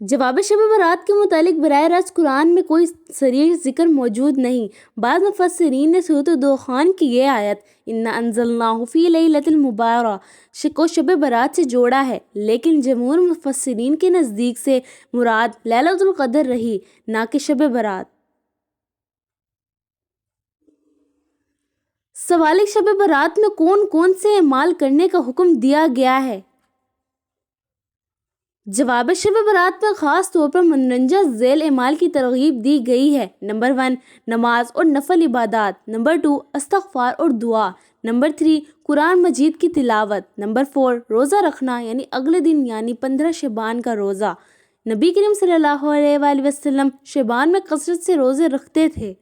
جواب شب برات کے متعلق براہ راست قرآن میں کوئی صریح ذکر موجود نہیں۔ بعض مفسرین نے سورۃ دخان کی یہ آیت اِنَّا أَنزَلْنَاهُ فِي لَيْلَةٍ الْمُبَارَكَةٍ کو شب برات سے جوڑا ہے، لیکن جمہور مفسرین کے نزدیک سے مراد لیلۃ القدر رہی، نہ کہ شب برات۔ سوال شب برات میں کون کون سے اعمال کرنے کا حکم دیا گیا ہے؟ جواب شب برات میں خاص طور پر مندرجہ ذیل اعمال کی ترغیب دی گئی ہے۔ نمبر 1 نماز اور نفل عبادات، نمبر 2 استغفار اور دعا، نمبر 3 قرآن مجید کی تلاوت، نمبر 4 روزہ رکھنا یعنی اگلے دن یعنی 15 شعبان کا روزہ۔ نبی کریم صلی اللہ علیہ وآلہ وسلم شعبان میں کثرت سے روزے رکھتے تھے۔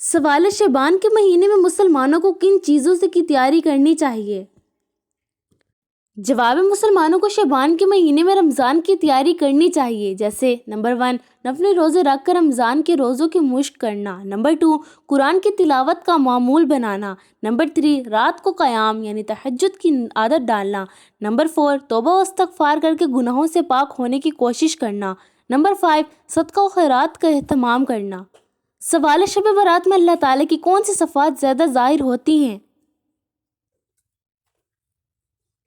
سوال شعبان کے مہینے میں مسلمانوں کو کن چیزوں سے کی تیاری کرنی چاہیے؟ جواب مسلمانوں کو شعبان کے مہینے میں رمضان کی تیاری کرنی چاہیے، جیسے نمبر 1 نفلی روزے رکھ کر رمضان کے روزوں کی مشق کرنا، نمبر 2 قرآن کی تلاوت کا معمول بنانا، نمبر 3 رات کو قیام یعنی تہجد کی عادت ڈالنا، نمبر 4 توبہ و استغفار کر کے گناہوں سے پاک ہونے کی کوشش کرنا، نمبر 5 صدقہ و خیرات کا اہتمام کرنا۔ سوال شب برات میں اللہ تعالیٰ کی کون سی صفات زیادہ ظاہر ہوتی ہیں؟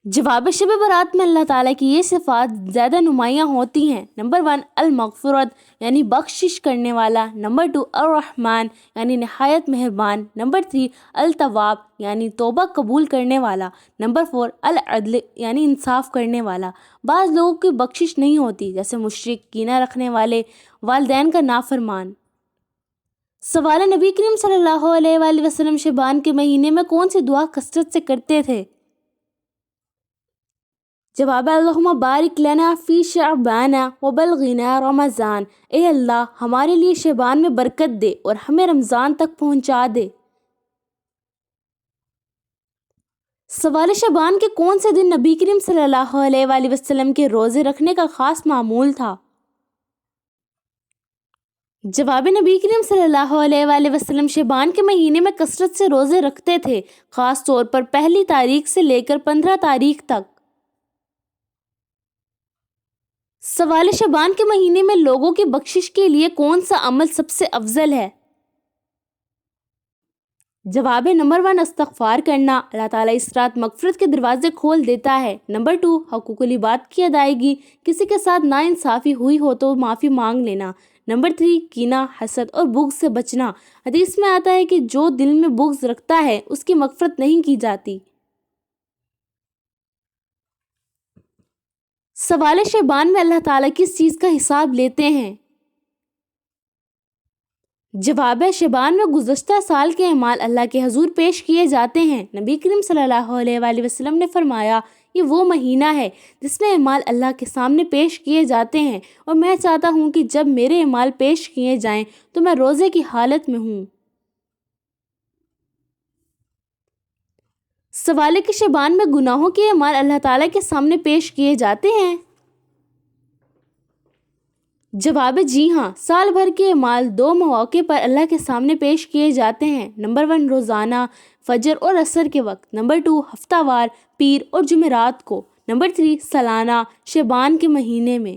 جواب شب برات میں اللہ تعالیٰ کی یہ صفات زیادہ نمایاں ہوتی ہیں۔ نمبر 1 المغفرت یعنی بخشش کرنے والا، نمبر 2 الرحمن یعنی نہایت مہربان، نمبر 3 التواب یعنی توبہ قبول کرنے والا، نمبر 4 العدل یعنی انصاف کرنے والا۔ بعض لوگوں کی بخشش نہیں ہوتی، جیسے مشرک، کینہ رکھنے والے، والدین کا نافرمان۔ سوال نبی کریم صلی اللہ علیہ وآلہ وسلم شعبان کے مہینے میں کون سی دعا کثرت سے کرتے تھے؟ جواب اللہم بارک لنا فی شعبان وبلغنا رمضان، اے اللہ ہمارے لیے شعبان میں برکت دے اور ہمیں رمضان تک پہنچا دے۔ سوال شعبان کے کون سے دن نبی کریم صلی اللہ علیہ وآلہ وسلم کے روزے رکھنے کا خاص معمول تھا؟ جواب نبی کریم صلی اللہ علیہ وآلہ وسلم شعبان کے مہینے میں کثرت سے روزے رکھتے تھے، خاص طور پر پہلی تاریخ سے لے کر 15 تاریخ تک۔ سوال شعبان کے مہینے میں لوگوں کی بخشش کے لیے کون سا عمل سب سے افضل ہے؟ جواب نمبر 1 استغفار کرنا، اللہ تعالیٰ اس رات مغفرت کے دروازے کھول دیتا ہے۔ نمبر 2 حقوق العباد کی ادائیگی، کسی کے ساتھ ناانصافی ہوئی ہو تو معافی مانگ لینا۔ نمبر 3 کینہ، حسد اور بغض سے بچنا، حدیث میں آتا ہے کہ جو دل میں بغض رکھتا ہے اس کی مغفرت نہیں کی جاتی۔ سوال شعبان میں اللہ تعالیٰ کس چیز کا حساب لیتے ہیں؟ جواب شعبان میں گزشتہ سال کے اعمال اللہ کے حضور پیش کیے جاتے ہیں۔ نبی کریم صلی اللہ علیہ وآلہ وسلم نے فرمایا یہ وہ مہینہ ہے جس میں اعمال اللہ کے سامنے پیش کیے جاتے ہیں، اور میں چاہتا ہوں کہ جب میرے اعمال پیش کیے جائیں تو میں روزے کی حالت میں ہوں۔ سوال کہ شعبان میں گناہوں کے اعمال اللہ تعالیٰ کے سامنے پیش کیے جاتے ہیں؟ جواب جی ہاں، سال بھر کے اعمال 2 مواقع پر اللہ کے سامنے پیش کیے جاتے ہیں۔ نمبر 1 روزانہ فجر اور عصر کے وقت، نمبر 2 ہفتہ وار پیر اور جمعرات کو، نمبر 3 سالانہ شعبان کے مہینے میں۔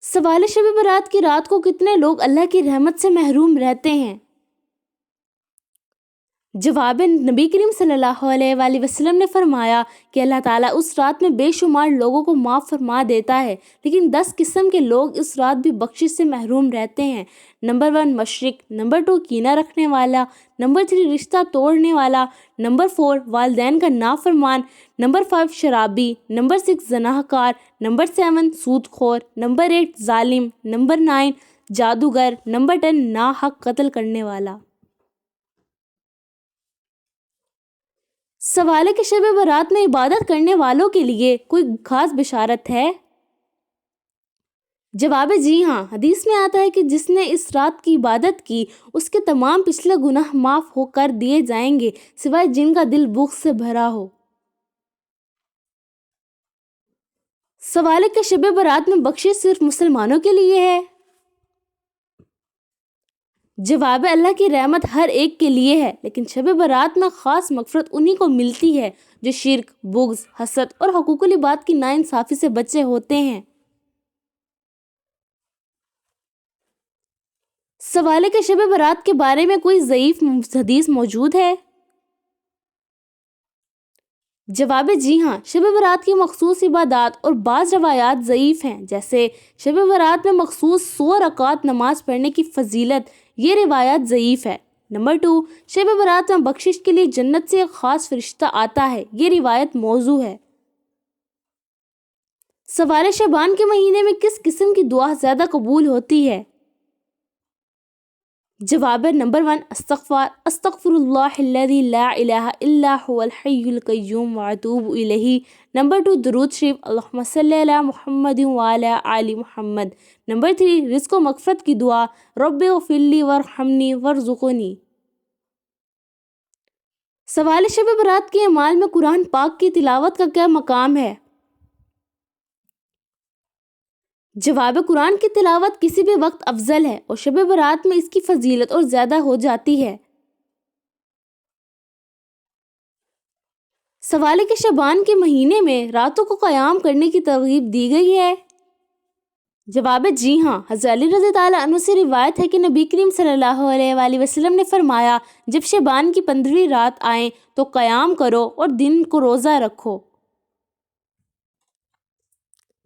سوال شب برات کی رات کو کتنے لوگ اللہ کی رحمت سے محروم رہتے ہیں؟ جواب نبی کریم صلی اللہ علیہ وآلہ وسلم نے فرمایا کہ اللہ تعالیٰ اس رات میں بے شمار لوگوں کو معاف فرما دیتا ہے، لیکن 10 قسم کے لوگ اس رات بھی بخشش سے محروم رہتے ہیں۔ نمبر 1 مشرک، نمبر 2 کینہ رکھنے والا، نمبر 3 رشتہ توڑنے والا، نمبر 4 والدین کا نافرمان، نمبر 5 شرابی، نمبر 6 زنا کار، نمبر 7 سود خور، نمبر 8 ظالم، نمبر 9 جادوگر، نمبر 10 ناحق قتل کرنے والا۔ سوال ہے کہ شب برات میں عبادت کرنے والوں کے لیے کوئی خاص بشارت ہے؟ جواب جی ہاں، حدیث میں آتا ہے کہ جس نے اس رات کی عبادت کی اس کے تمام پچھلے گناہ معاف ہو کر دیے جائیں گے، سوائے جن کا دل بغض سے بھرا ہو۔ سوال ہے کہ شب برات میں بخشش صرف مسلمانوں کے لیے ہے؟ جواب اللہ کی رحمت ہر ایک کے لیے ہے، لیکن شب برات میں خاص مغفرت انہی کو ملتی ہے جو شرک، بغض، حسد اور حقوق العباد کی ناانصافی سے بچے ہوتے ہیں۔ سوال ہے کہ شب برات کے بارے میں کوئی ضعیف حدیث موجود ہے؟ جواب جی ہاں، شب برات کی مخصوص عبادات اور بعض روایات ضعیف ہیں، جیسے شب برات میں مخصوص 100 رکعت نماز پڑھنے کی فضیلت، یہ روایات ضعیف ہے۔ نمبر 2، شب برات میں بخشش کے لیے جنت سے ایک خاص فرشتہ آتا ہے، یہ روایت موضوع ہے۔ سوال شعبان کے مہینے میں کس قسم کی دعا زیادہ قبول ہوتی ہے؟ جواب ہے نمبر 1، استغفر اللہ الذی لا الہ الا هو الحی القیوم واتوب الیہ۔ نمبر 2، درود شریف، اللہم صلی علی محمد وعلی آل محمد۔ نمبر 3، رزق و مغفرت کی دعا، رب اغفر لی وارحمنی وارزقنی۔ سوال شب برات کے اعمال میں قرآن پاک کی تلاوت کا کیا مقام ہے؟ جواب، قرآن کی تلاوت کسی بھی وقت افضل ہے اور شب برات میں اس کی فضیلت اور زیادہ ہو جاتی ہے۔ سوال ہے کہ شعبان کے مہینے میں راتوں کو قیام کرنے کی ترغیب دی گئی ہے؟ جواب جی ہاں، حضرت علی رضی اللہ عنہ سے روایت ہے کہ نبی کریم صلی اللہ علیہ وآلہ وسلم نے فرمایا، جب شعبان کی 15ویں رات آئیں تو قیام کرو اور دن کو روزہ رکھو۔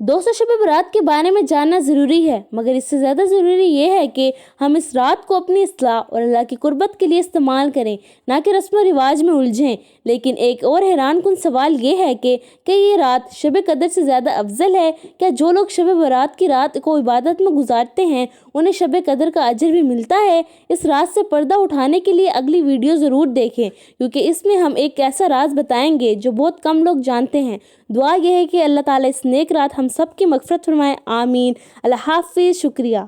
دوستو، شب برات کے بارے میں جاننا ضروری ہے، مگر اس سے زیادہ ضروری یہ ہے کہ ہم اس رات کو اپنی اصلاح اور اللہ کی قربت کے لیے استعمال کریں، نہ کہ رسم و رواج میں الجھیں۔ لیکن ایک اور حیران کن سوال یہ ہے کہ یہ رات شب قدر سے زیادہ افضل ہے؟ کیا جو لوگ شب برات کی رات کو عبادت میں گزارتے ہیں انہیں شب قدر کا اجر بھی ملتا ہے؟ اس راز سے پردہ اٹھانے کے لیے اگلی ویڈیو ضرور دیکھیں، کیونکہ اس میں ہم ایک ایسا راز بتائیں گے جو بہت کم لوگ جانتے ہیں۔ دعا یہ ہے کہ اللہ تعالیٰ اس نیک رات ہم سب کی مغفرت فرمائے، آمین۔ اللہ حافظ، شکریہ۔